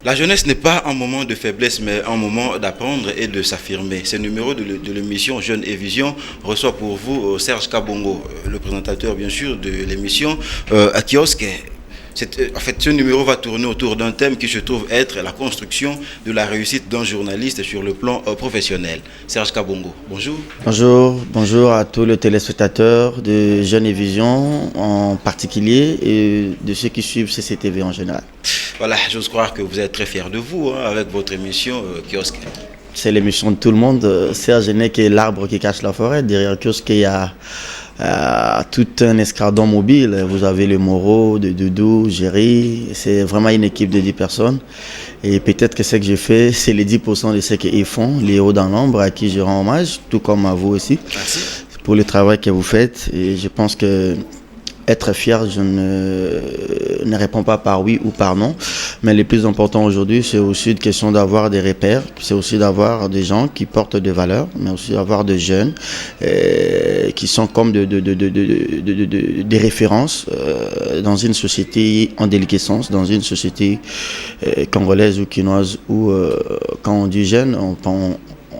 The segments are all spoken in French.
La jeunesse n'est pas un moment de faiblesse, mais un moment d'apprendre et de s'affirmer. Ce numéro de l'émission Jeunes et Vision reçoit pour vous Serge Kabongo, le présentateur bien sûr de l'émission à Kiosque. En fait, ce numéro va tourner autour d'un thème qui se trouve être la construction de la réussite d'un journaliste sur le plan professionnel. Serge Kabongo, bonjour. Bonjour à tous les téléspectateurs de Jeunes et Vision en particulier et de ceux qui suivent CCTV en général. Voilà, j'ose croire que vous êtes très fiers de vous avec votre émission Kiosque. C'est l'émission de tout le monde. Serge n'est que l'arbre qui cache la forêt. Derrière Kiosque, il y a tout un escadron mobile. Vous avez le Moreau, de Doudou, Géry. C'est vraiment une équipe de 10 personnes. Et peut-être que ce que je fais, c'est les 10% de ce qu'ils font, les héros dans l'ombre, à qui je rends hommage, tout comme à vous aussi. Merci. Pour le travail que vous faites. Et je pense que être fier, je ne réponds pas par oui ou par non. Mais le plus important aujourd'hui, c'est aussi une question d'avoir des repères. C'est aussi d'avoir des gens qui portent des valeurs, mais aussi d'avoir des jeunes qui sont comme des références dans une société en déliquescence, dans une société congolaise ou quinoise où quand on dit jeune,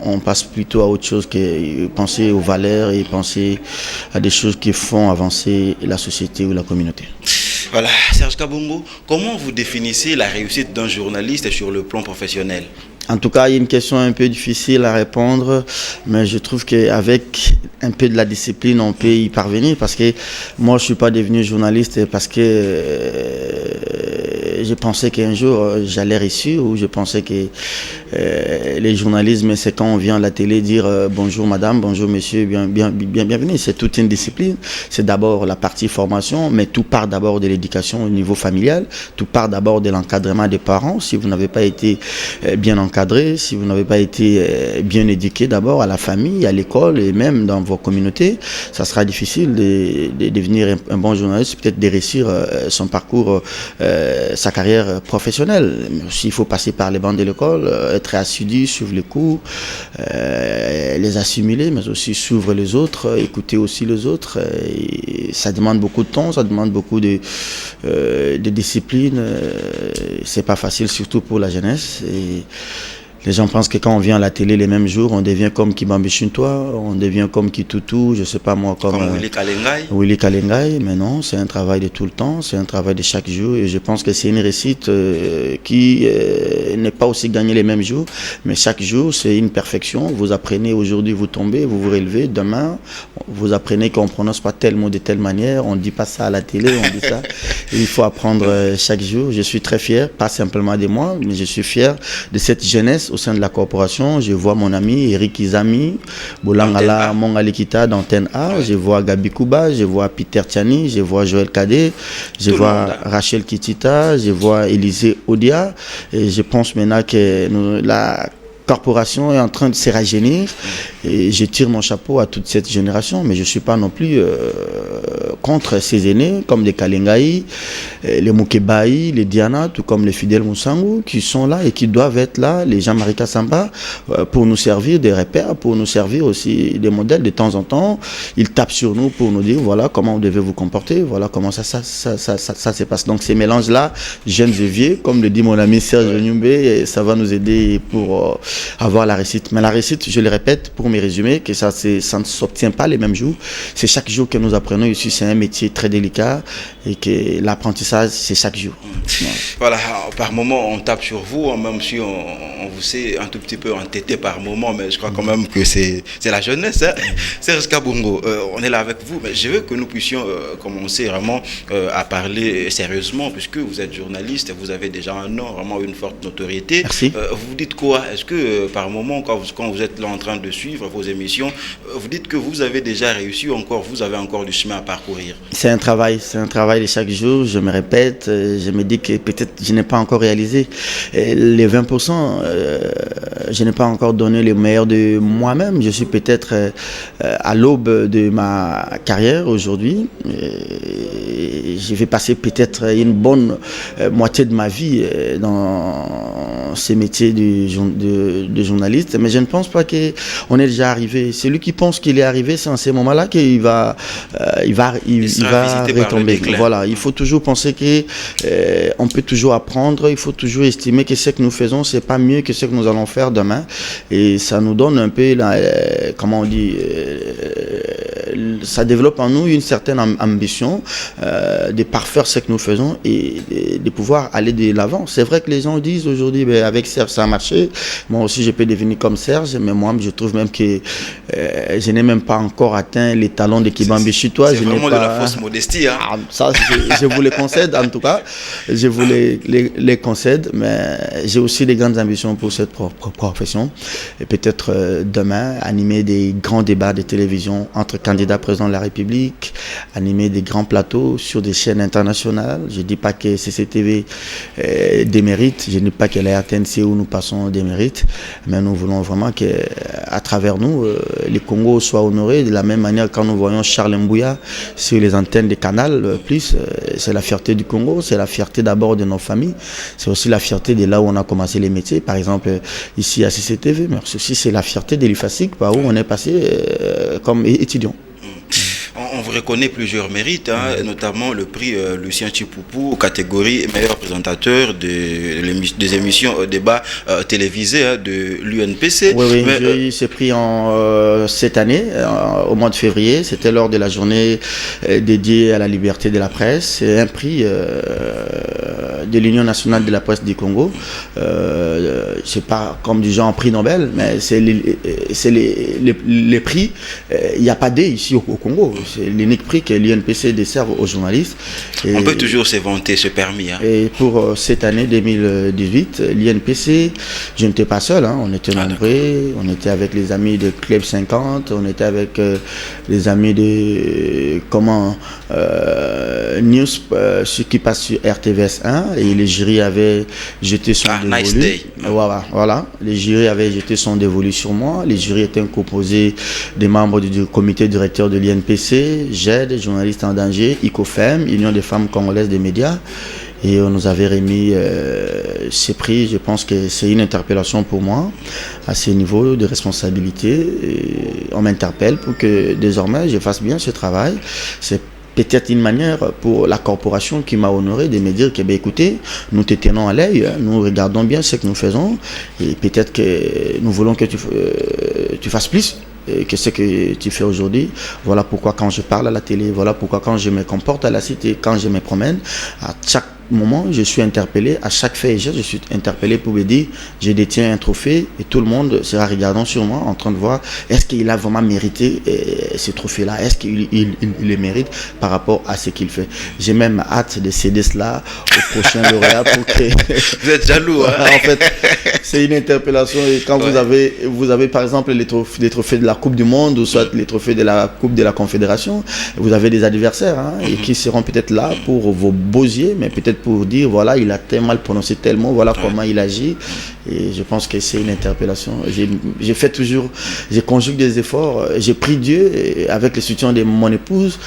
on passe plutôt à autre chose que penser aux valeurs et penser à des choses qui font avancer la société ou la communauté. Voilà, Serge Kabongo, comment vous définissez la réussite d'un journaliste sur le plan professionnel ? En tout cas, il y a une question un peu difficile à répondre, mais je trouve qu'avec un peu de la discipline, on peut y parvenir parce que moi, je ne suis pas devenu journaliste parce que je pensais qu'un jour, j'allais réussir ou je pensais que le journalisme, c'est quand on vient à la télé dire bonjour madame, bonjour monsieur, bienvenue. C'est toute une discipline. C'est d'abord la partie formation, mais tout part d'abord de l'éducation au niveau familial, tout part d'abord de l'encadrement des parents. Si vous n'avez pas été bien encadré, si vous n'avez pas été bien éduqué d'abord à la famille, à l'école et même dans vos communautés, ça sera difficile de devenir un bon journaliste, peut-être de réussir son parcours, sa carrière professionnelle. Mais aussi, il faut passer par les bancs de l'école, être assidu, suivre les cours, les assimiler, mais aussi suivre les autres, écouter aussi les autres. Et ça demande beaucoup de temps, ça demande beaucoup de discipline. C'est pas facile, surtout pour la jeunesse. Et les gens pensent que quand on vient à la télé les mêmes jours, on devient comme Kibambi Chuntois, on devient comme Kitutu, je sais pas moi, comme Willy Kalengai. Mais non, c'est un travail de tout le temps, c'est un travail de chaque jour. Et je pense que c'est une réussite qui n'est pas aussi gagnée les mêmes jours. Mais chaque jour, c'est une perfection. Vous apprenez aujourd'hui, vous tombez, vous vous relevez. Demain, vous apprenez qu'on ne prononce pas tel mot de telle manière. On ne dit pas ça à la télé, on dit ça. Et il faut apprendre chaque jour. Je suis très fier, pas simplement de moi, mais je suis fier de cette jeunesse au sein de la corporation. Je vois mon ami Eric Izami, Bolangala Mongalikita d'Antenne A, je vois Gabi Kuba, je vois Peter Tiani, je vois Joël Kadé, je vois Rachel Kitita, je vois Élisée Odia, et je pense maintenant que la corporation est en train de se rajeunir et je tire mon chapeau à toute cette génération, mais je ne suis pas non plus contre ces aînés comme les Kalengai, les Mukebai, les Diana, tout comme les Fidèles Moussangu qui sont là et qui doivent être là, les Jean-Marie Kassamba, pour nous servir des repères, pour nous servir aussi des modèles. De temps en temps, ils tapent sur nous pour nous dire voilà comment vous devez vous comporter, voilà comment ça se passe. Donc ces mélanges-là, jeunes et vieux, comme le dit mon ami Serge Nyumbe, ça va nous aider pour avoir la réussite. Mais la réussite, je le répète pour mes résumés, que ça ne s'obtient pas les mêmes jours. C'est chaque jour que nous apprenons ici, c'est un métier très délicat et que l'apprentissage, c'est chaque jour. Voilà, par moment, on tape sur vous, même si on vous sait un tout petit peu entêté par moment, mais je crois quand même que c'est la jeunesse. Serge Kabongo, on est là avec vous, mais je veux que nous puissions commencer vraiment à parler sérieusement, puisque vous êtes journaliste, vous avez déjà un nom, vraiment une forte notoriété. Merci. Vous dites quoi? Est-ce que par moment, quand vous êtes là en train de suivre vos émissions, vous dites que vous avez déjà réussi ou encore vous avez encore du chemin à parcourir? C'est un travail de chaque jour. Je me répète, je me dis que peut-être je n'ai pas encore réalisé les 20%. Je n'ai pas encore donné le meilleur de moi-même. Je suis peut-être à l'aube de ma carrière aujourd'hui. Je vais passer peut-être une bonne moitié de ma vie dans ces métiers de journaliste, mais je ne pense pas qu'on est déjà arrivé. Celui qui pense qu'il est arrivé, c'est en ces moments-là qu'il va, il va retomber. Voilà, il faut toujours penser qu'on peut toujours apprendre, il faut toujours estimer que ce que nous faisons, c'est pas mieux que ce que nous allons faire demain. Et ça nous donne un peu, comment on dit, ça développe en nous une certaine ambition de parfaire ce que nous faisons et de pouvoir aller de l'avant. C'est vrai que les gens disent aujourd'hui, avec Serge ça a marché, moi aussi je peux devenir comme Serge, mais moi je trouve même que je n'ai même pas encore atteint les talons de Kibambi Chitois. C'est vraiment de la fausse modestie. Hein? Ça, je vous les concède en tout cas, je vous les concède, mais j'ai aussi des grandes ambitions pour cette profession et peut-être demain animer des grands débats de télévision entre candidats présidents de la République, animer des grands plateaux sur des chaînes internationales. Je ne dis pas que CCTV démérite, je ne dis pas que la RTNC où nous passons démérite, mais nous voulons vraiment qu'à travers nous, les Congos soient honorés de la même manière quand nous voyons Charles Mbouya sur les antennes des Canal+, c'est la fierté du Congo, c'est la fierté d'abord de nos familles, c'est aussi la fierté de là où on a commencé les métiers, par exemple ici à CCTV, mais aussi c'est la fierté de l'IFASIC par où on est passé comme étudiant. On vous reconnaît plusieurs mérites, hein, notamment le prix Lucien Chipoupou, catégorie meilleur présentateur des émissions débat télévisés de l'UNPC. Oui, j'ai eu ce prix cette année, au mois de février. C'était lors de la journée dédiée à la liberté de la presse. C'est un prix de l'Union nationale de la presse du Congo. C'est pas comme du genre prix Nobel, mais c'est les prix. Il n'y a pas D ici au Congo. C'est l'unique prix que l'UNPC dessert aux journalistes. Et on peut toujours se vanter, ce permis. Hein. Et pour cette année 2018, l'UNPC, je n'étais pas seul, hein, on était nombreux, on était avec les amis de Club 50, on était avec les amis de News, ce qui passe sur RTVS 1, et les jurys avaient jeté son dévolu. Nice day. Voilà, les jurys avaient jeté son dévolu sur moi. Les jurys étaient composés des membres du comité directeur de l'INPC, GED, journalistes en danger, ICOFEM, Union des femmes congolaises des médias. Et on nous avait remis ces prix. Je pense que c'est une interpellation pour moi à ce niveau de responsabilité. Et on m'interpelle pour que désormais je fasse bien ce travail. C'est peut-être une manière pour la corporation qui m'a honoré de me dire que, écoutez, nous te tenons à l'œil, nous regardons bien ce que nous faisons et peut-être que nous voulons que tu fasses plus que ce que tu fais aujourd'hui. Voilà pourquoi quand je parle à la télé, voilà pourquoi quand je me comporte à la cité, quand je me promène, à chaque moment, je suis interpellé, à chaque fait et geste, je suis interpellé pour me dire, je détiens un trophée et tout le monde sera regardant sur moi en train de voir, est-ce qu'il a vraiment mérité ce trophée-là, est-ce qu'il le mérite par rapport à ce qu'il fait. J'ai même hâte de céder cela au prochain lauréat pour que... Vous êtes jaloux, hein? En fait, c'est une interpellation et quand vous avez par exemple les trophées de la Coupe du Monde ou soit les trophées de la Coupe de la Confédération, vous avez des adversaires et qui seront peut-être là pour vos beaux yeux, mais peut-être pour dire voilà, il a tellement mal prononcé tel mot, voilà comment il agit. Et je pense que c'est une interpellation. J'ai fait toujours, j'ai conjugué des efforts, j'ai prié Dieu avec le soutien de mon épouse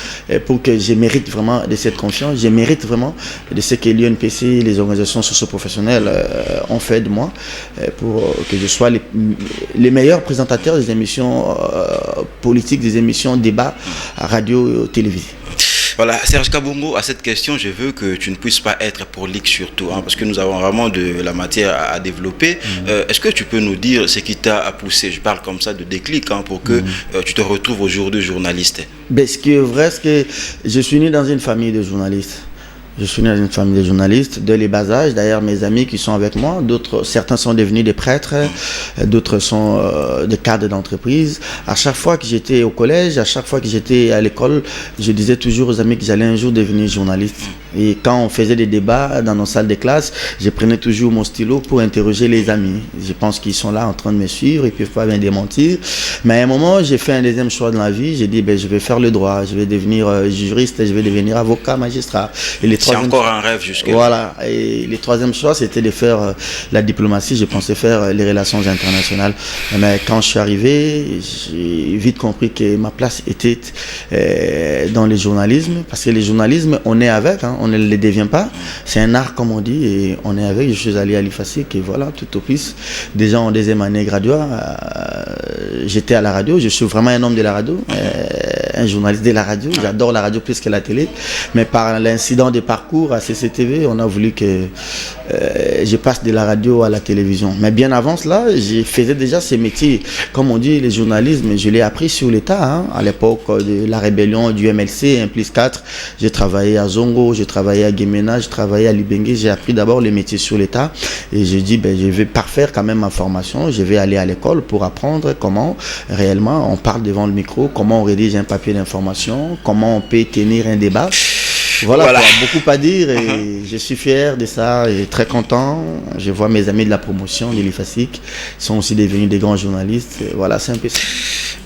pour que je mérite vraiment de cette confiance, je mérite vraiment de ce que l'UNPC, les organisations socio-professionnelles ont fait de moi pour que je sois les meilleurs présentateurs des émissions politiques, des émissions débat radio-télévisées. Voilà, Serge Kabongo, à cette question, je veux que tu ne puisses pas être prolixe surtout, parce que nous avons vraiment de la matière à développer. Est-ce que tu peux nous dire ce qui t'a poussé, je parle comme ça de déclic, pour que tu te retrouves aujourd'hui journaliste? Ce qui est vrai, c'est que je suis né dans une famille de journalistes. Je suis né dans une famille de journalistes dès les bas âges. D'ailleurs, mes amis qui sont avec moi, certains sont devenus des prêtres, d'autres sont des cadres d'entreprise. À chaque fois que j'étais au collège, à chaque fois que j'étais à l'école, je disais toujours aux amis que j'allais un jour devenir journaliste. Et quand on faisait des débats dans nos salles de classe, je prenais toujours mon stylo pour interroger les amis. Je pense qu'ils sont là en train de me suivre, ils ne peuvent pas bien démentir. Mais à un moment, j'ai fait un deuxième choix dans la vie. J'ai dit, je vais faire le droit, je vais devenir juriste, je vais devenir avocat, magistrat. Et les c'est encore un rêve jusque-là. Voilà. Et le troisième choix, c'était de faire la diplomatie. Je pensais faire les relations internationales. Mais quand je suis arrivé, j'ai vite compris que ma place était dans le journalisme. Parce que le journalisme, on est avec, hein, on ne le devient pas. C'est un art, comme on dit, et on est avec. Je suis allé à l'IFASIC et voilà, tout au plus. Déjà en deuxième année graduat, j'étais à la radio. Je suis vraiment un homme de la radio, un journaliste de la radio. J'adore la radio plus que la télé. Mais par l'incident de parcours à CCTV, on a voulu que je passe de la radio à la télévision. Mais bien avant cela, je faisais déjà ces métiers. Comme on dit, le journalisme, je l'ai appris sur l'État. Hein. À l'époque de la rébellion du MLC, 1+4, j'ai travaillé à Zongo, j'ai travaillé à Guémena, j'ai travaillé à Libengue. J'ai appris d'abord les métiers sur l'État. Et j'ai dit, je vais parfaire quand même ma formation. Je vais aller à l'école pour apprendre comment réellement on parle devant le micro, comment on rédige un papier d'information, comment on peut tenir un débat. Voilà. Quoi, beaucoup à dire et je suis fier de ça et très content. Je vois mes amis de la promotion de l'IFASIC sont aussi devenus des grands journalistes. Et voilà, c'est un peu ça.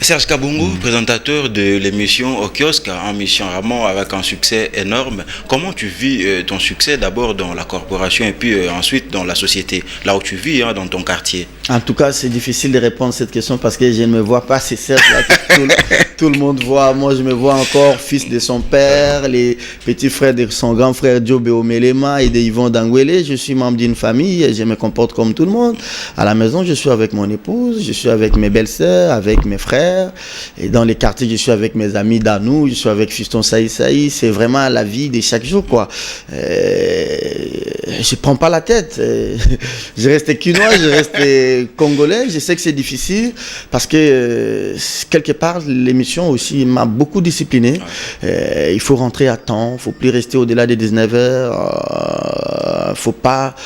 Serge Kabongo, présentateur de l'émission Au Kiosque, en mission vraiment avec un succès énorme. Comment tu vis ton succès d'abord dans la corporation et puis ensuite dans la société, là où tu vis, hein, dans ton quartier? En tout cas, c'est difficile de répondre à cette question parce que je ne me vois pas. C'est Serge là que tout le monde voit. Moi, je me vois encore fils de son père, les petits frères de son grand frère Jobe Omelema et de Yvon Dangwele. Je suis membre d'une famille et je me comporte comme tout le monde. À la maison, je suis avec mon épouse, je suis avec mes belles-sœurs, avec mes frères. Et dans les quartiers, je suis avec mes amis d'Anou, je suis avec Fiston Saï Saï. C'est vraiment la vie de chaque jour, quoi. Je prends pas la tête. Je reste quinois, je reste congolais. Je sais que c'est difficile parce que quelque part, l'émission aussi m'a beaucoup discipliné. Il faut rentrer à temps, il faut plus rester au-delà des 19h. Faut pas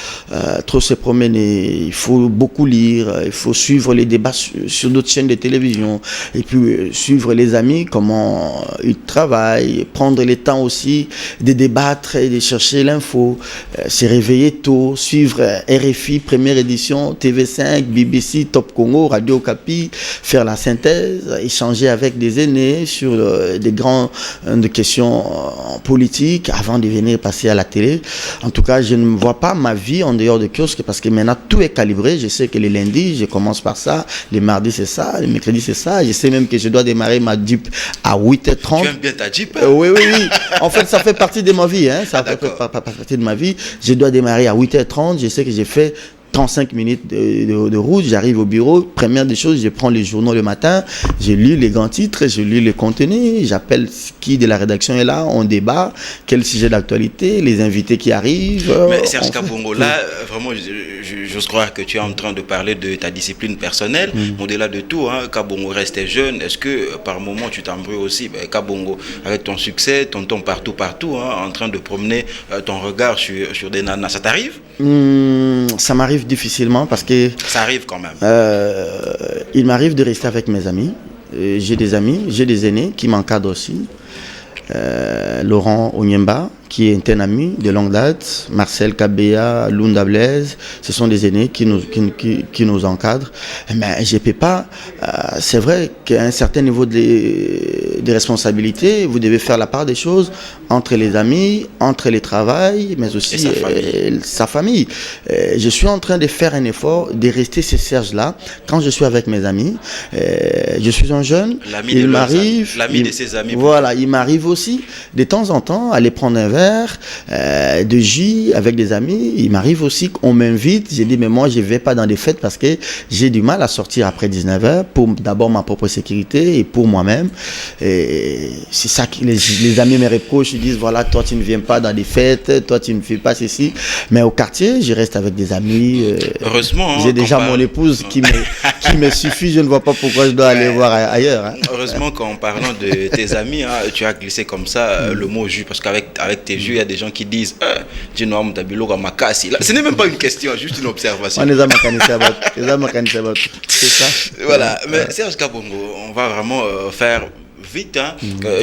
trop se promener. Il faut beaucoup lire. Il faut suivre les débats sur d'autres chaînes de télévision. Et puis suivre les amis, comment ils travaillent, prendre le temps aussi de débattre et de chercher l'info, se réveiller tôt, suivre RFI, première édition, TV5, BBC, Top Congo, Radio Okapi, faire la synthèse, échanger avec des aînés sur des grandes questions politiques avant de venir passer à la télé. En tout cas, je ne vois pas ma vie en dehors de kiosque parce que maintenant tout est calibré. Je sais que les lundis, je commence par ça, les mardis c'est ça, les mercredis c'est ça. Je sais même que je dois démarrer ma Jeep à 8h30. Tu aimes bien ta Jeep? Oui. En fait, ça fait partie de ma vie. Hein. Ça fait partie de ma vie. Je dois démarrer à 8h30. Je sais que j'ai fait 35 minutes de route, j'arrive au bureau, première des choses, je prends les journaux le matin, je lis les grands titres, je lis les contenus, j'appelle qui de la rédaction est là, on débat, quel sujet d'actualité, les invités qui arrivent. Mais Serge Kabongo, là, vraiment, j'ose croire que tu es en train de parler de ta discipline personnelle, au-delà de tout, hein, Kabongo restait jeune, est-ce que par moment tu t'embrouilles aussi, Kabongo, avec ton succès, ton temps partout, hein, en train de promener ton regard sur des nanas, ça t'arrive? Ça m'arrive difficilement parce que... Ça arrive quand même. Il m'arrive de rester avec mes amis. J'ai des amis, j'ai des aînés qui m'encadrent aussi. Laurent Onyemba, qui est un ami de longue date, Marcel Kabea, Lunda Blaise, ce sont des aînés qui nous encadrent. Mais je ne peux pas, c'est vrai qu'à un certain niveau de responsabilité, vous devez faire la part des choses entre les amis, entre les travails, mais aussi sa famille. Je suis en train de faire un effort de rester ce Serge-là quand je suis avec mes amis. Je suis un jeune, il m'arrive... L'ami de ses amis. Voilà, il m'arrive aussi de temps en temps aller prendre un verre de jus avec des amis. Il m'arrive aussi qu'on m'invite. J'ai dit, mais moi, je ne vais pas dans des fêtes parce que j'ai du mal à sortir après 19h pour d'abord ma propre sécurité et pour moi-même. Et c'est ça que les amis me reprochent. Ils disent, voilà, toi, tu ne viens pas dans des fêtes, toi, tu ne fais pas ceci. Mais au quartier, je reste avec des amis. Heureusement. J'ai déjà mon épouse qui me suffit. Je ne vois pas pourquoi je dois aller voir ailleurs. Hein. Heureusement qu'en parlant de tes amis, hein, tu as glissé comme ça le mot jus. Parce qu'avec tes jus, il y a des gens qui disent ce n'est même pas une question, juste une observation. C'est ça. Voilà, mais Serge Kabongo, on va vraiment faire vite. Hein.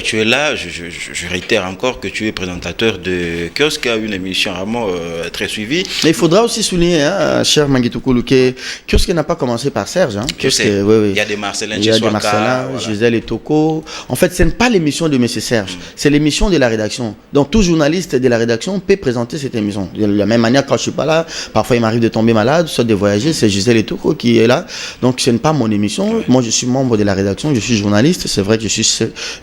Tu es là, je réitère encore que tu es présentateur de Kiosque, une émission vraiment très suivie. Mais il faudra aussi souligner, hein, cher Manguitoukulu, que Kiosque n'a pas commencé par Serge. Hein. Kiosque, oui. Il y a des Marcelins, il y a des Marcelins, voilà. Gisèle et Toko. En fait, ce n'est pas l'émission de M. Serge, c'est l'émission de la rédaction. Donc, tout journaliste de la rédaction peut présenter cette émission. De la même manière, quand je ne suis pas là, parfois il m'arrive de tomber malade, soit de voyager, c'est Gisèle et Toko qui est là. Donc, ce n'est pas mon émission. Ouais. Moi, je suis membre de la rédaction, je suis journaliste. C'est vrai que je suis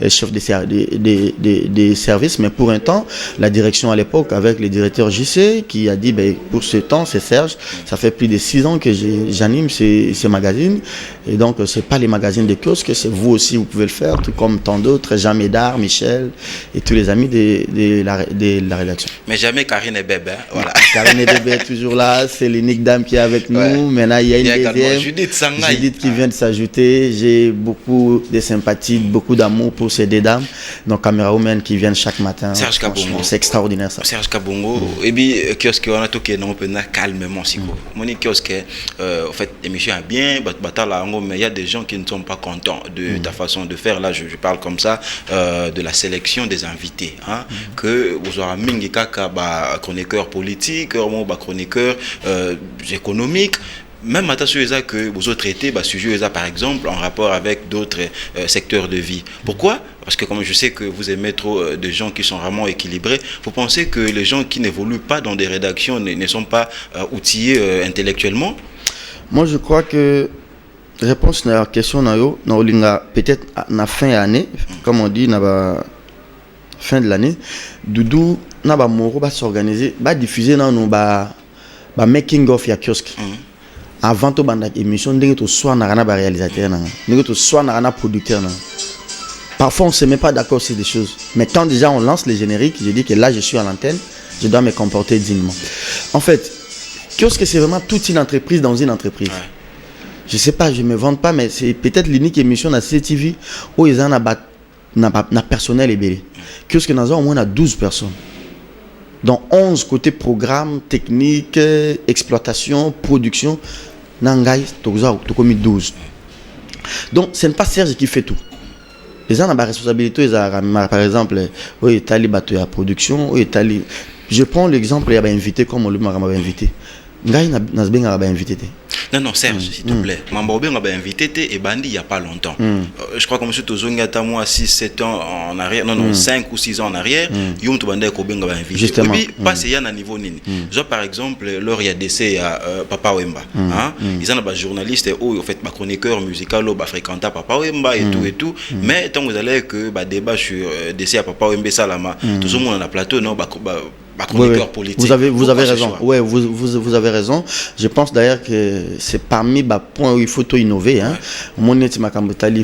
chef des services, mais pour un temps, la direction à l'époque, avec le directeur JC, qui a dit, ben, pour ce temps, c'est Serge. Ça fait plus de 6 ans que j'anime ces magazines. Et donc, ce n'est pas les magazines de Kiosque, c'est vous aussi, vous pouvez le faire, tout comme tant d'autres, Jean Médard, Michel et tous les amis de la rédaction. Mais jamais Karine et Bébé. Hein? Voilà. Karine et Bébé est toujours là, c'est l'unique dame qui est avec nous. Ouais. Maintenant, il y a une deuxième, Judith qui vient de s'ajouter. J'ai beaucoup de sympathie, beaucoup d'amour pour ces deux dames. Donc, camérawomen qui viennent chaque matin. Serge Kabongo. C'est extraordinaire ça. Serge Kabongo. Et puis, Kiosque, on a tout qui est non, calmement. Mon Kiosque, en fait, l'émission est bien, mais il y a des gens qui ne sont pas contents de ta façon de faire. Là, je parle comme ça de la sélection des invités. Hein, que vous aurez mingi kaka chroniqueur politique, chroniqueur économique. Même à ce que vous autres traitez sujet par exemple en rapport avec d'autres secteurs de vie. Pourquoi? Parce que comme je sais que vous aimez trop de gens qui sont vraiment équilibrés, vous pensez que les gens qui n'évoluent pas dans des rédactions ne sont pas outillés intellectuellement? Moi, je crois que réponse à la question peut-être à la fin de l'année, comme on dit, à la fin de l'année, Doudou va s'organiser, va diffuser dans nos making of ya Kiosque. Avant de faire l'émission, nous avons soit un réalisateur, nous avons soit un producteur. Parfois, on ne se met pas d'accord sur des choses. Mais quand déjà on lance les génériques, je dis que là, je suis à l'antenne, je dois me comporter dignement. En fait, Kiosque, c'est vraiment toute une entreprise dans une entreprise. Ouais. Je ne sais pas, je ne me vante pas, mais c'est peut-être l'unique émission de CTV où ils ont un personnel ébélé. Kiosque, nous avons au moins 12 personnes. Dans 11 côtés programme, technique, exploitation, production, Nangai, Tokomi 12. Donc, ce n'est pas Serge qui fait tout. Les gens ont la responsabilité, par exemple, oui, la production, oui, je prends l'exemple, il y a un invité comme on m'a invité. Ngai n'a pas invité. Non, Serge, s'il te plaît. Mambobe m'a invité et Bandi il n'y a pas longtemps. Je crois que M. Tozongi a moi 6-7 ans en arrière, 5 ou 6 ans en arrière, Yom Tobanda et Kobenga m'a invité. Justement. Et puis, passer à un niveau nini. Genre, par exemple, lors il y a décès à Papa Wemba. Ils ont des journalistes, en fait, chroniqueur musical, fréquentant Papa Wemba et tout. Mais tant que vous allez que débat sur décès à Papa Wemba Salama, tout le monde dans la plateau, non, chroniqueur politique. Vous avez raison. Ouais, vous avez raison. Je pense d'ailleurs que c'est parmi les points où il faut tout innover. Hein. Mon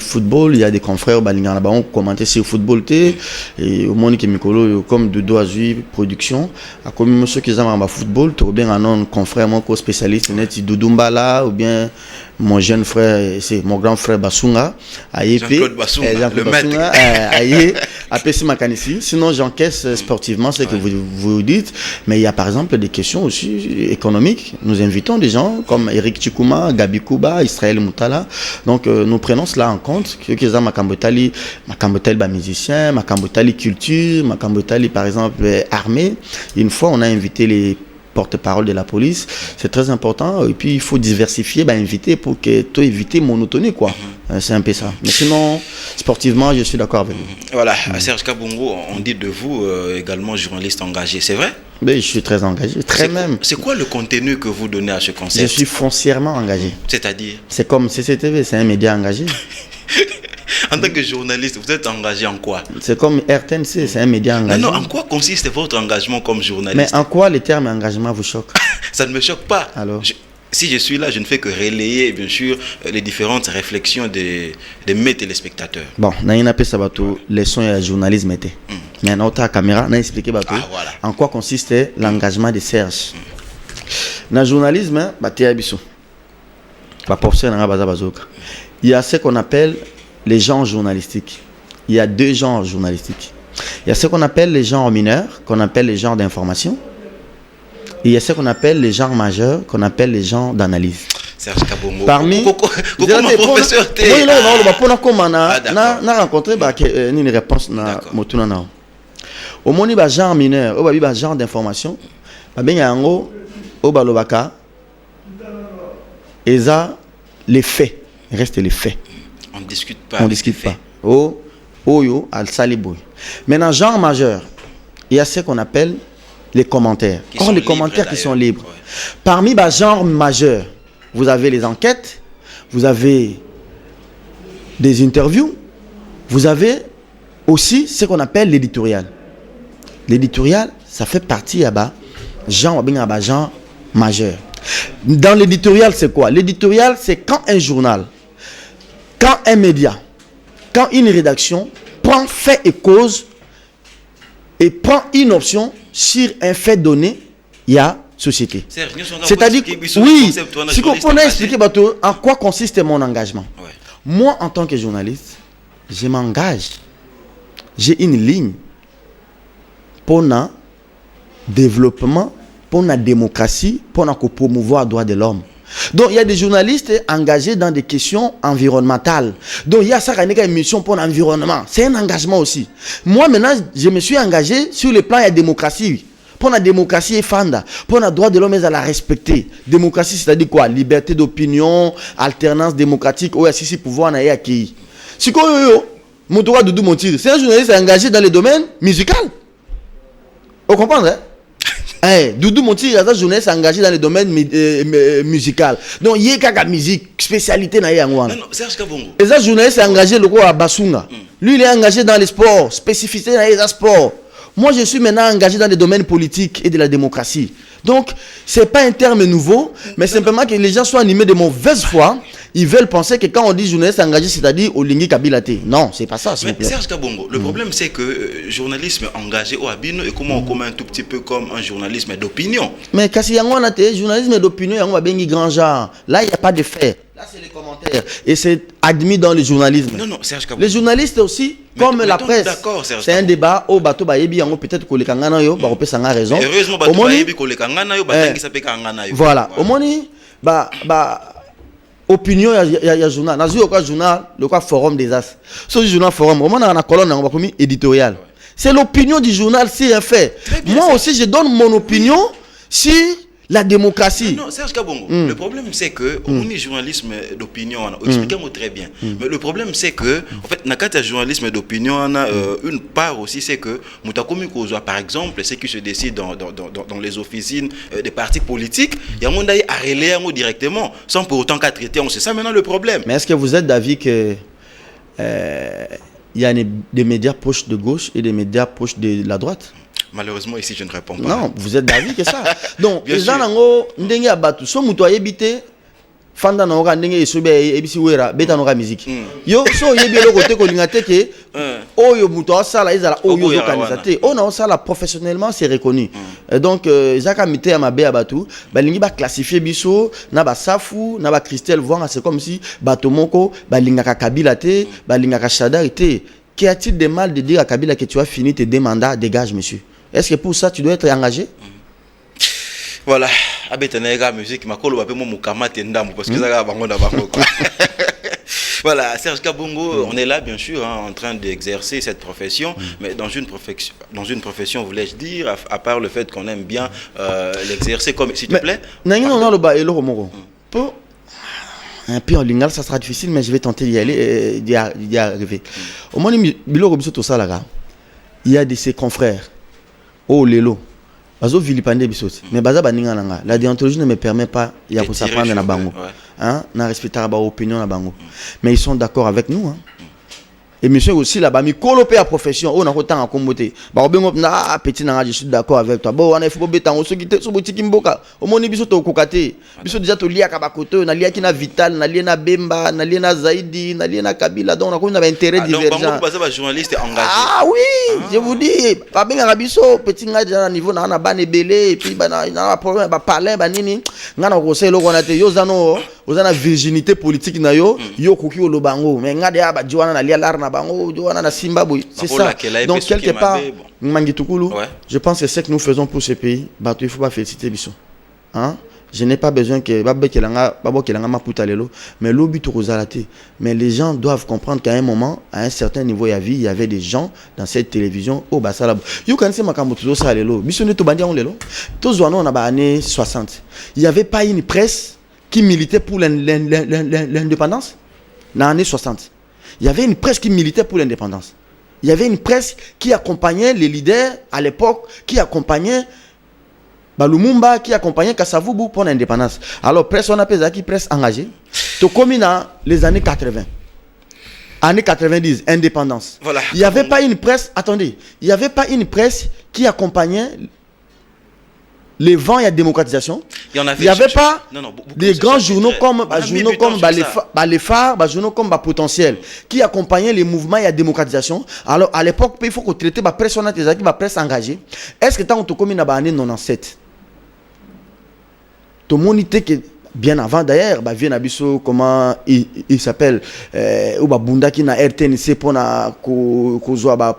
football, il y a des confrères qui ont commenté sur le football. Et au monde qui est comme Dodo Azui, production. Comme ceux qui ont le football, tu as bien un confrère, mon spécialiste, Doudou Mbala, ou bien mon jeune frère, c'est mon grand frère Basunga, Jean-Claude Basunga, le maître. Sinon, j'encaisse sportivement ce que vous dites, mais il y a par exemple des questions aussi économiques. Nous invitons des gens comme Eric Chikouma, Gabi Kouba, Israël Moutala. Donc, nous prenons cela en compte. Que ça, Makambotali musicien, Makambotali culture, Makambotali par exemple armée. Une fois, on a invité les porte-parole de la police, c'est très important. Et puis il faut diversifier, inviter pour que tu évites monotonie, quoi. C'est un peu ça. Mais sinon, sportivement, je suis d'accord avec vous. Voilà, Serge Kabongo, on dit de vous également journaliste engagé, c'est vrai? Mais je suis très engagé, même. C'est quoi le contenu que vous donnez à ce concept? Je suis foncièrement engagé. C'est-à-dire? C'est comme CCTV, c'est un média engagé. En tant que journaliste, vous êtes engagé en quoi? C'est comme RTNC, c'est un média engagé. Non, en quoi consiste votre engagement comme journaliste? Mais en quoi le terme engagement vous choque? Ça ne me choque pas. Alors si je suis là, je ne fais que relayer, bien sûr, les différentes réflexions de mes téléspectateurs. Bon, on a ça les sons et le journalisme étaient. Mais on a la caméra, on a expliqué en quoi consistait l'engagement de Serge. Dans le journalisme, il y a ce qu'on appelle les genres journalistiques. Il y a 2 genres journalistiques. Il y a ce qu'on appelle les genres mineurs, qu'on appelle les genres d'information. Et il y a ce qu'on appelle les genres majeurs, qu'on appelle les genres d'analyse. Serge Kabongo. Parmi professeur na rencontré une réponse na motuna na. Au moni ba genre mineur, au ba genre d'information, ba benga yango au balobaka eza les faits, reste les faits. On ne discute pas. On discute pas. Oh yo al saliboy. Maintenant genre majeur, il y a ce qu'on appelle les commentaires. Or les commentaires qui sont libres. Ouais. Parmi les genres majeurs, vous avez les enquêtes, vous avez des interviews, vous avez aussi ce qu'on appelle l'éditorial. L'éditorial, ça fait partie genre majeur. Dans l'éditorial, c'est quoi? L'éditorial, c'est quand un journal, quand un média, quand une rédaction prend fait et cause et prend une option sur un fait donné, il y a société. C'est-à-dire, oui, si vous pouvez expliquer en quoi consiste mon engagement. Ouais. Moi, en tant que journaliste, je m'engage. J'ai une ligne pour le développement, pour la démocratie, pour promouvoir les droits de l'homme. Donc, il y a des journalistes engagés dans des questions environnementales. Donc, il y a ça, une mission pour l'environnement. C'est un engagement aussi. Moi, maintenant, je me suis engagé sur le plan de la démocratie. Pour la démocratie, fanda. Pour le droit de l'homme, à la respecter. Démocratie, c'est-à-dire quoi? Liberté d'opinion, alternance démocratique, ou si pouvoir n'a acquis. C'est quoi, c'est un journaliste engagé dans le domaine musical. Vous comprenez, hein? Doudou Monti, il y a un journaliste engagé dans le domaine musical. Donc, il y a une musique, spécialité dans le Non, Serge Kabongo. Et ça, journaliste engagé le à Basunga. Lui, il est engagé dans les sports, spécificité dans les sports. Moi, je suis maintenant engagé dans les domaines politiques et de la démocratie. Donc, ce n'est pas un terme nouveau, mais simplement que les gens sont animés de mauvaise foi. Ils veulent penser que quand on dit journaliste engagé, c'est-à-dire au Lingui Kabilate. Non, c'est pas ça. Mais Serge Kabongo, le problème c'est que journalisme engagé au Abino est comment on commet un tout petit peu comme un journalisme d'opinion. Mais quand il y a un journalisme d'opinion, il y a un grand genre. Là, il n'y a pas de fait. Là, c'est les commentaires. Et c'est admis dans le journalisme. Non, Serge Kabongo. Les journalistes aussi, comme la presse. C'est un débat au bateau bayebi yango peut-être que les kangana yo ba repé sanga raison. Heureusement bateau bayebi ko les kangana yo batangi sa pe kangana yo. Voilà. Au moni opinion ya journal. Nazu yo journal, le forum des as. Ce journal forum, on a colonne on va comme éditorial. C'est l'opinion du journal si un fait. Moi aussi je donne mon opinion si la démocratie. Non, Serge Kabongo, le problème c'est que on est journalisme d'opinion, expliquez-moi très bien. Mais le problème c'est que en fait nakata journalisme d'opinion on a une part aussi c'est que mutakomi kozwa par exemple ce qui se décide dans les officines des partis politiques, il y a monde à relayer directement sans pour autant qu'à traiter, on sait ça maintenant le problème. Mais est-ce que vous êtes d'avis que il y a des médias proches de gauche et des médias proches de la droite? Malheureusement, ici, je ne réponds pas. Non, vous êtes d'avis que ça. Donc, les gens n'ont pas battu. Si vous avez habité, fanda na oka ndenge esobe ebisi wera beta no ka musique yo so yebi le côté ko lingate ke oyo muto asala ezala oyo zo kanizate on a ça là professionnellement c'est reconnu donc zaka mité ya mabe ya batu balingi ba classifier biso na ba safu na ba Christelle voir c'est comme si bato moko balingaka Kabila te balingaka Shadari te. Qu'y a-t-il de mal de dire à Kabila que tu as fini tes 2 mandats, dégage monsieur? Est-ce que pour ça tu dois être engagé? Voilà, abetanega musique makolo ba pe mo mukama tendam parce que ça va bango na bango quoi. Voilà, Serge Kabongo, on est là bien sûr en train d'exercer cette profession, mais dans une profession voulais-je dire, à part le fait qu'on aime bien l'exercer comme s'il te plaît. Un peu en lingal, ça sera difficile, mais je vais tenter d'y aller, d'y arriver. Au moins, il y a de ses confrères. Oh, Lélo. Mais la déontologie ne me permet pas de s'apprendre dans bango. Na respecter la opinion na bango. Mais ils sont d'accord avec nous. Hein. Et monsieur aussi là-bas, mi colopé à profession, on a autant à comboter. Na petit na je suis d'accord avec toi. Bon, on a faut bétan, on se quitte sur boutique mboka. Au moni biso to kokate. Biso déjà to lia kabakoto, na lia kina vital, na lia na Bemba, na lia na Zaidi, na lia na Kabila. Donc on a intérêt divergent. Donc bango pas journaliste engagé. Ah oui, je vous dis, pas bien rabiso, petit nga déjà niveau na bane belé et puis na problème ba parler ba nini. Ngana conseil lo on a te yo zano, ozana virginité politique na yo, yo koki o lobango. Mais nga dia ba joana na lia lar na c'est ça. Donc quelque part, je pense que ce que nous faisons pour ce pays, il ne faut pas féliciter Bissot. Hein? Je n'ai pas besoin que mais l'obi mais les gens doivent comprendre qu'à un moment, à un certain niveau il y avait des gens dans cette télévision au basala. You can see makambo tout ça lelo. Bisone to bandia on lelo. Tous on a ba années 60. Il n'y avait pas une presse qui militait pour l'indépendance dans les années 60. Il y avait une presse qui militait pour l'indépendance. Il y avait une presse qui accompagnait les leaders à l'époque, qui accompagnait Lumumba, qui accompagnait Kasavubu pour l'indépendance. Alors, presse, on appelle ça qui presse engagée. Tout comme dans les années 80. Années 90, indépendance. Voilà. Il n'y avait pas une presse, attendez, il n'y avait pas une presse qui accompagnait les vents et la démocratisation. Il n'y avait pas des grands journaux comme les phares, journaux comme Potentiel, qui accompagnaient les mouvements et la démocratisation. Alors, à l'époque, il faut qu'on traite la presse, on a des la presse engagée. Est-ce que tu as un comme dans l'année 97? Tout le monde était que bien avant d'ailleurs, vient Abisso, comment il s'appelle, ou Bunda qui na RTNC pour na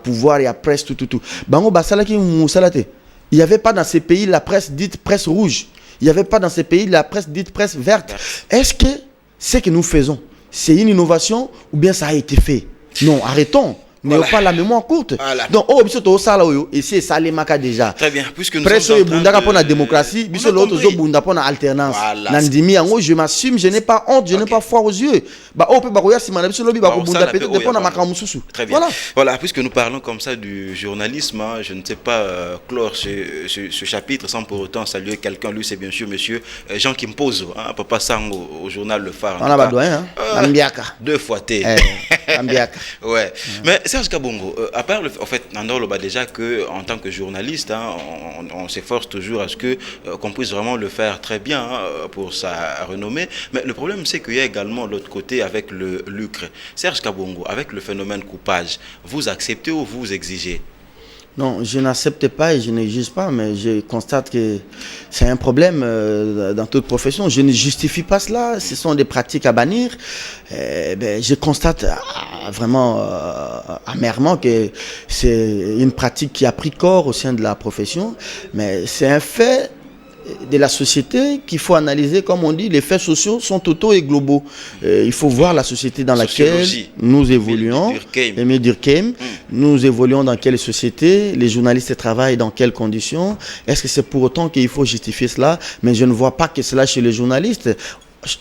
pouvoir et la presse tout. Bango basala qui moussalate. Il n'y avait pas dans ces pays la presse dite presse rouge. Il n'y avait pas dans ces pays la presse dite presse verte. Est-ce que ce que nous faisons, c'est une innovation ou bien ça a été fait? Non, arrêtons. N'ayons pas la mémoire courte. Voilà. Donc, ici, ça les marque déjà. Très bien, puisque nous sommes en train de... pour la démocratie, pour la alternance. Nandimi, je m'assume, je n'ai pas honte, je n'ai pas foi aux yeux. Très bien. Voilà, puisque nous parlons comme ça du journalisme, je ne sais pas clore ce chapitre sans pour autant saluer quelqu'un. Lui, c'est bien sûr monsieur Jean Kimpozo, Papa Sang au journal Le Phare. On a pas besoin, hein? 2 fois T. Ouais. Mais Serge Kabongo, à part le fait, en fait, Nandor déjà que en tant que journaliste, on s'efforce toujours à ce que qu'on puisse vraiment le faire très bien pour sa renommée. Mais le problème, c'est qu'il y a également l'autre côté avec le lucre. Serge Kabongo, avec le phénomène coupage, vous acceptez ou vous exigez? Non, je n'accepte pas et je n'exige pas, mais je constate que c'est un problème dans toute profession. Je ne justifie pas cela, ce sont des pratiques à bannir. Je constate vraiment amèrement que c'est une pratique qui a pris corps au sein de la profession, mais c'est un fait de la société qu'il faut analyser. Comme on dit, les faits sociaux sont totaux et globaux. Il faut voir la société dans laquelle nous évoluons. Émile Durkheim. Nous évoluons dans quelle société? Les journalistes travaillent dans quelles conditions? Est-ce que c'est pour autant qu'il faut justifier cela? Mais je ne vois pas que cela chez les journalistes.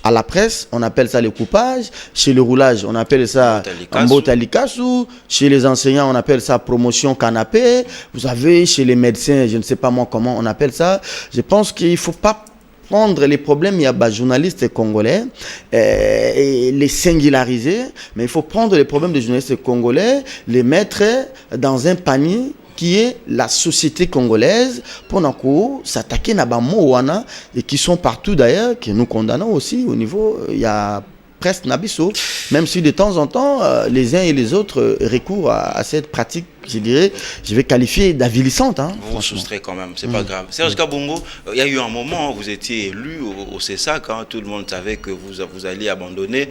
À la presse, on appelle ça le coupage. Chez le roulage, on appelle ça Mbotalikasu. Chez les enseignants, on appelle ça promotion canapé. Vous avez chez les médecins, je ne sais pas moi comment on appelle ça. Je pense qu'il ne faut pas prendre les problèmes, il y a des journalistes congolais et les singulariser. Mais il faut prendre les problèmes des journalistes congolais, les mettre dans un panier qui est la société congolaise pour s'attaquer à Moana et qui sont partout d'ailleurs, que nous condamnons aussi au niveau, il y a presque Nabiso, même si de temps en temps, les uns et les autres recourent à cette pratique, je dirais, je vais qualifier d'avilissante. Vous soustrayez quand même, c'est pas grave. Serge Kabongo, il y a eu un moment où vous étiez élu au CESAC, tout le monde savait que vous alliez abandonner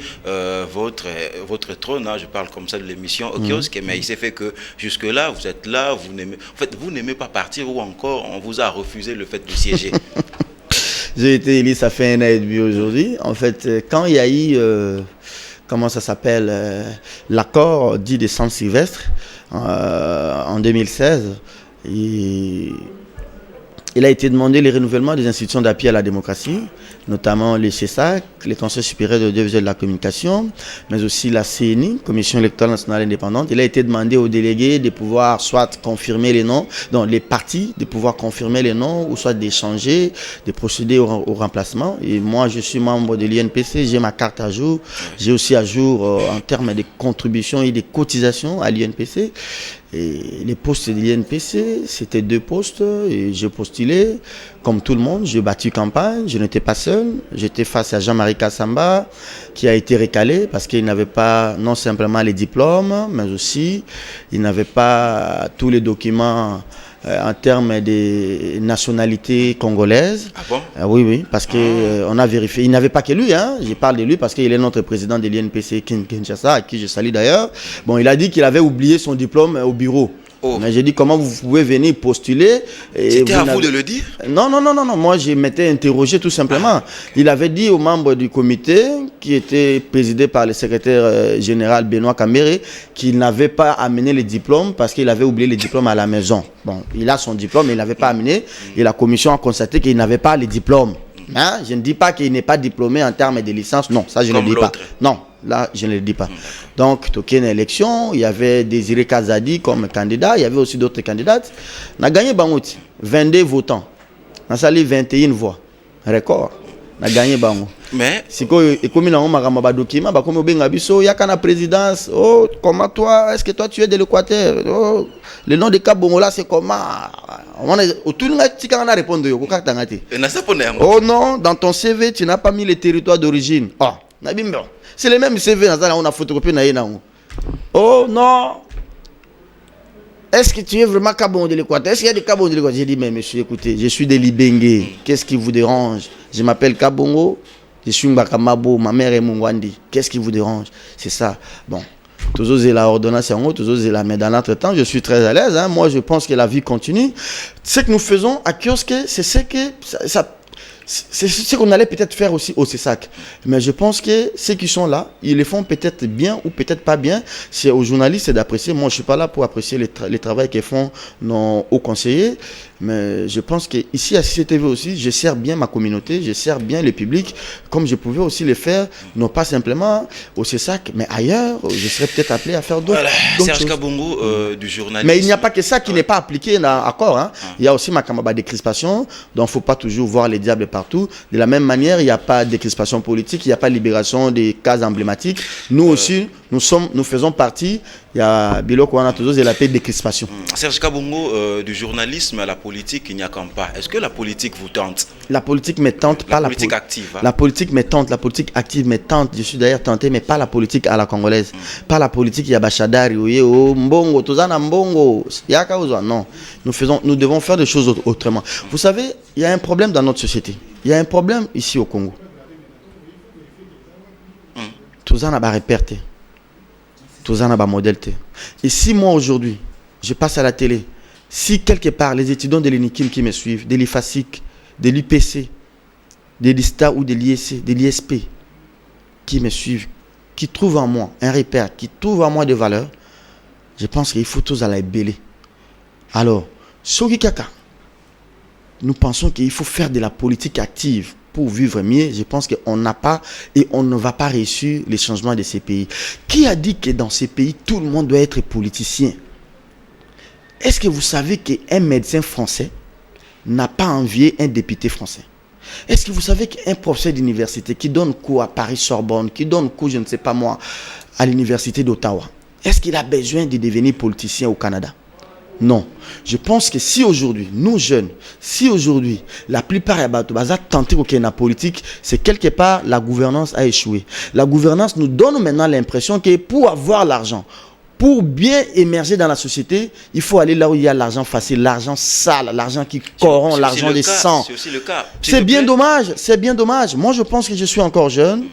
votre trône, je parle comme ça de l'émission au kiosque, mais il s'est fait que jusque-là, vous êtes là, vous n'aimez pas partir ou encore on vous a refusé le fait de siéger. J'ai été élu, ça fait 1 an et demi aujourd'hui. En fait, quand il y a eu, comment ça s'appelle, l'accord dit de Saint-Sylvestre en 2016, il a été demandé le renouvellement des institutions d'appui à la démocratie, notamment les CESAC, les Conseils supérieurs de l'audiovisuel de la communication, mais aussi la CNI, Commission électorale nationale indépendante. Il a été demandé aux délégués de pouvoir soit confirmer les noms, donc les partis de pouvoir confirmer les noms, ou soit d'échanger, de procéder au remplacement. Et moi, je suis membre de l'INPC, j'ai ma carte à jour, j'ai aussi à jour en termes de contributions et de cotisations à l'INPC. Et les postes de l'INPC, c'était 2 postes et j'ai postulé comme tout le monde, j'ai battu campagne, je n'étais pas seul, j'étais face à Jean-Marie Kassamba qui a été recalé parce qu'il n'avait pas non simplement les diplômes, mais aussi il n'avait pas tous les documents en termes de nationalité congolaise. Ah bon? Oui, parce que on a vérifié. Il n'avait pas que lui, je parle de lui parce qu'il est notre président de l'INPC Kinshasa, à qui je salue d'ailleurs. Bon, il a dit qu'il avait oublié son diplôme au bureau. Oh. Mais j'ai dit comment vous pouvez venir postuler. C'était à vous de le dire? Non. Moi, je m'étais interrogé tout simplement. Il avait dit aux membres du comité, qui était présidé par le secrétaire général Benoît Cambéré, qu'il n'avait pas amené les diplômes parce qu'il avait oublié les diplômes à la maison. Bon, il a son diplôme, mais il n'avait pas amené. Et la commission a constaté qu'il n'avait pas les diplômes. Hein? Je ne dis pas qu'il n'est pas diplômé en termes de licence. Non, ça, je ne le dis pas. Non. Là, je ne le dis pas. Donc, toqué une élection, il y avait Désiré Kazadi comme candidat, il y avait aussi d'autres candidates. On a gagné Bangouti, 22 votants. On a sali 21 voix. Record. On a gagné Bango. Mais si comme il a un document, comme il y a une présidence, oh, comment toi, est-ce que toi tu es de l'Équateur? Oh, le nom de Kabongo là, c'est comment? Tout le monde a répondu. Oh non, dans ton CV, tu n'as pas mis les territoires d'origine. Oh, c'est le même CV, on a photocopié. Oh non. Est-ce que tu es vraiment Kabongo de l'Équateur? Est-ce qu'il y a des Kabongo de l'Équateur? J'ai dit, mais monsieur, écoutez, je suis de Libengé. Qu'est-ce qui vous dérange? Je m'appelle Kabongo. Je suis Mbakamabo, ma mère est Mungwandi. Qu'est-ce qui vous dérange? C'est ça. Bon, toujours c'est la ordonnance en haut, toujours c'est la, mais dans l'entretemps, je suis très à l'aise. Hein. Moi, je pense que la vie continue. Ce que nous faisons à Kiosque, c'est ce que c'est ce qu'on allait peut-être faire aussi au CESAC. Mais je pense que ceux qui sont là, ils le font peut-être bien ou peut-être pas bien. C'est aux journalistes d'apprécier. Moi, je ne suis pas là pour apprécier le travail qu'ils font nos hauts conseillers. Mais je pense qu'ici, à CCTV aussi, je sers bien ma communauté, je sers bien le public, comme je pouvais aussi le faire, non pas simplement au CESAC, mais ailleurs, je serais peut-être appelé à faire d'autres choses. Serge Kabongo, du journalisme. Mais il n'y a pas que ça qui n'est pas appliqué dans l'accord. Hein. Il y a aussi ma camarade décrispation, donc il ne faut pas toujours voir les diables partout. De la même manière, il n'y a pas de décrispation politique, il n'y a pas de libération des cas emblématiques. Nous aussi, nous faisons partie. Il y a Biloko, on a toujours la paix de décrispation. Serge Kabongo, du journalisme à la politique, il n'y a qu'un pas. Est-ce que la politique vous tente? La politique me tente, pas la politique active. Hein? La politique me tente, la politique active me tente. Je suis d'ailleurs tenté, mais pas la politique à la congolaise. Pas la politique Yabachadari, Mbongo, Tozana Mbongo, Yakaouza. Non. Nous devons faire des choses autrement. Vous savez, il y a un problème dans notre société. Il y a un problème ici au Congo. Tozana ba réperté. Tozana ba modèle. Et si moi aujourd'hui, je passe à la télé, si quelque part les étudiants de l'ENIKIM qui me suivent, de l'IFASIC, de l'UPC, de l'ISTA ou de l'ISC, de l'ISP, qui me suivent, qui trouvent en moi un repère, qui trouvent en moi des valeurs, je pense qu'il faut tous aller belé. Alors, Sogi Kaka, nous pensons qu'il faut faire de la politique active pour vivre mieux. Je pense qu'on n'a pas et on ne va pas réussir les changements de ces pays. Qui a dit que dans ces pays, tout le monde doit être politicien? Est-ce que vous savez qu'un médecin français n'a pas envié un député français? Est-ce que vous savez qu'un professeur d'université qui donne cours à Paris-Sorbonne, qui donne cours, je ne sais pas moi, à l'université d'Ottawa, est-ce qu'il a besoin de devenir politicien au Canada? Non. Je pense que si aujourd'hui, nous jeunes, si aujourd'hui, la plupart des tenté qu'il y ait la politique, c'est quelque part la gouvernance a échoué. La gouvernance nous donne maintenant l'impression que pour avoir l'argent, pour bien émerger dans la société, il faut aller là où il y a l'argent facile, l'argent sale, l'argent qui corrompt, l'argent des sang. C'est aussi le cas. C'est bien dommage, c'est bien dommage. Moi, je pense que je suis encore jeune.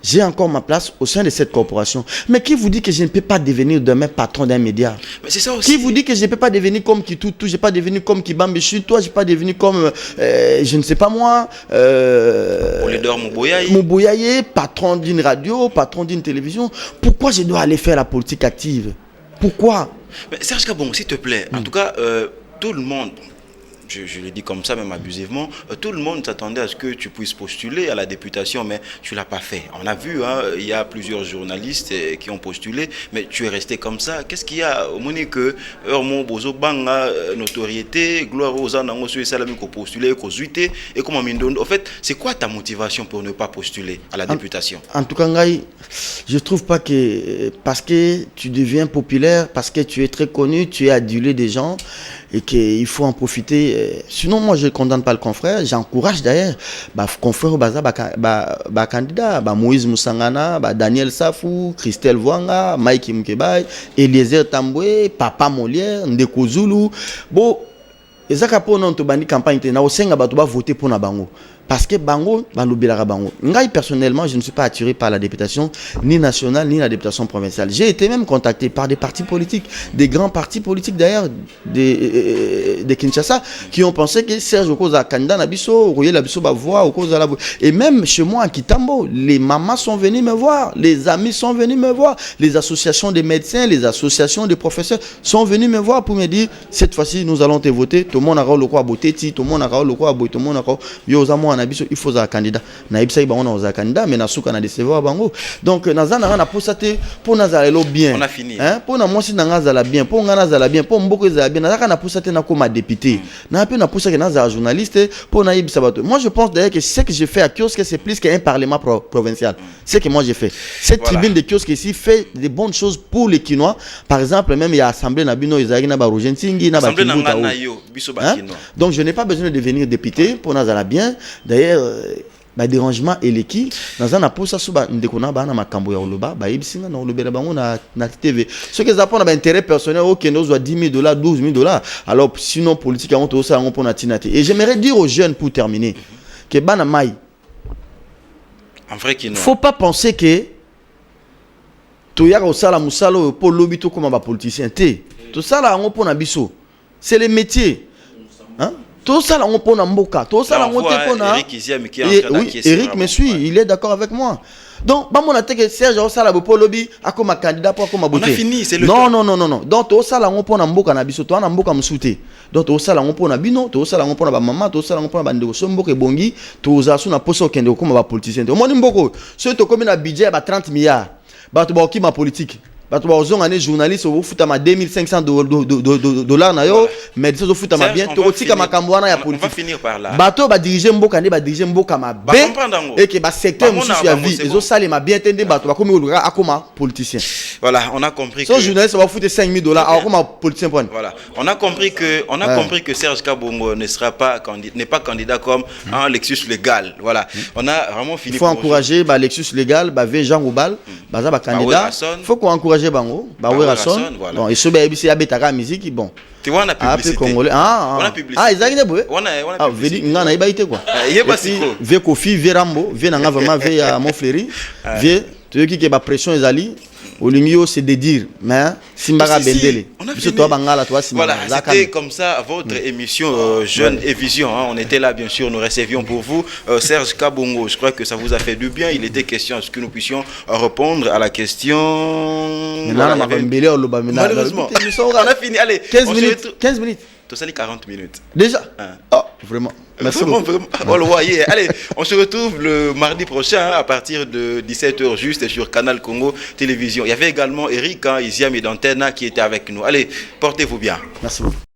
J'ai encore ma place au sein de cette corporation. Mais qui vous dit que je ne peux pas devenir demain patron d'un média? Mais c'est ça aussi. Qui vous dit que je ne peux pas devenir comme Kitutu, je ne peux pas devenir comme Kibambichu, toi, je ne peux pas devenir comme, je ne sais pas moi, Polydor Mouboyaye, patron d'une radio, patron d'une télévision. Pourquoi je dois aller faire la politique active? Pourquoi? Mais Serge Kabongo, s'il te plaît, en tout cas, tout le monde... Je le dis comme ça, même abusivement, tout le monde s'attendait à ce que tu puisses postuler à la députation, mais tu ne l'as pas fait. On a vu, hein, il y a plusieurs journalistes qui ont postulé, mais tu es resté comme ça. Qu'est-ce qu'il y a au moment que Bozo Banga, notoriété, gloire aux gens qui ont postulé, et comment en fait, c'est quoi ta motivation pour ne pas postuler à la députation? En tout cas, je ne trouve pas que parce que tu deviens populaire, parce que tu es très connu, tu es adulé des gens, et qu'il faut en profiter. Sinon, moi, je ne condamne pas le confrère. J'encourage d'ailleurs confrère au bazar, candidat, Moïse Moussangana, Daniel Safou, Christelle Vouanga, Mike Mkebaï, Eliezer Tamboué, Papa Molière, Ndeko Zulu. Bon, ezaka po non to bandi campagne te na osenga bato ba voter pour na bango. parce que bango balobelaka bango. Ngai personnellement, je ne suis pas attiré par la députation ni nationale ni la députation provinciale. J'ai été même contacté par des partis politiques, des grands partis politiques d'ailleurs de Kinshasa, qui ont pensé que Serge Okoza candidat Nabiso, Royel Nabiso va voir Okoza la. Et même chez moi à Kitambo, les mamans sont venues me voir, les amis sont venus me voir, les associations des médecins, les associations des professeurs sont venus me voir pour me dire cette fois-ci nous allons te voter, tout le monde a le quoi voter, tout le monde a le quoi voter, tout le monde a yo zamo Nabiso, il faut un candidat. Naibsa ba on a un candidat mais na souka na décevoir bango. Donc nazana na posate pour nazalelo bien. On a fini. Hein pour na mosi na ngazala bien, pour ngana zala bien, pour mboko zala bien, nazaka na posate na comme député. Na peu na posate na za journaliste pour na ibisa bato. Moi je pense d'ailleurs que ce que j'ai fait à Kiosque c'est plus qu'un parlement provincial. C'est que moi j'ai fait. Cette tribune de Kiosque ici fait des bonnes choses pour les Kinois. Par exemple, même il y a assemblée na bino izaki na ba Rogensingi na ba Kimbuta. Donc je n'ai pas besoin de devenir député pour nazala bien. D'ailleurs dérangement et l'équipe dans un apport ça suba ndekona ba na makambo ya oloba ba ibisinga na olobela bango na TV ce que ça prend ba intérêt personnel OK nous doit $10,000 $12,000 alors sinon politique on to ça on pour na tinate. Et j'aimerais dire aux jeunes pour terminer que bana mai en vrai qu'il faut pas penser que to ya ko sala musalo pour lobito comme ba politicien té to sala on pour na biso c'est le métier hein. Tout ça, on peut mboka. Tout ça, on peut Eric me suit, il est d'accord avec moi. Donc, on a dit que Serge Osala pour lobby a comme candidat pour comme on a fini, c'est le non. Donc, tout ça, on peut mboka na biso, to na mboka musouté. Donc, tout ça, on peut na bino, tout ça, on peut na ba maman, tout ça, on peut na bandeko somboka bongi, tout ça, na poso kende comme ba politicien. Au moins mboko, ce to comme na budget ba 30 milliards. Ba to ba ki ma politique. Parce que les journalistes au foot à $2,500 na yo mais ils au foot à bien to tika makambo na ya politique. On va finir par là. Bato ba diriger mboka ne ba diriger mboka mabe et que ba secteur musu ya vie ils ont salé ma bien tende bato ba comme olura akoma politicien. Voilà, on a compris que journaliste va foutre $5,000 à comme politicien point. Voilà, on a compris que Serge Kabongo n'est pas candidat comme un Lexus légal. Voilà. On a vraiment fini. Il faut encourager ba Lexus légal ba Jean Goubal ba za ba candidat. Il faut qu'on encourage bango ba Werason bon et ce bébi c'est abetaka musique bon tu vois on a publicité congolais ils a bon on a publicité ngana ibaité quoi yeba siko vie Kofi vie Rambo vie nanga vraiment vie à Montfleury vie tu qui ba pression ezali olingio c'est de dire mais simbara bendele biso to bangala to voilà c'était comme ça votre émission Jeunes et Vision on était là bien sûr nous recevions pour vous Serge Kabongo. Je crois que ça vous a fait du bien. Il était question à ce que nous puissions répondre à la question. Malheureusement on a fini. Allez 15 minutes tout ça 40 minutes déjà. Oh vraiment. Merci beaucoup. Allez, on se retrouve le mardi prochain à partir de 17h juste sur Canal Congo Télévision. Il y avait également Eric Isiam et d'Antenne qui était avec nous. Allez, portez-vous bien. Merci beaucoup.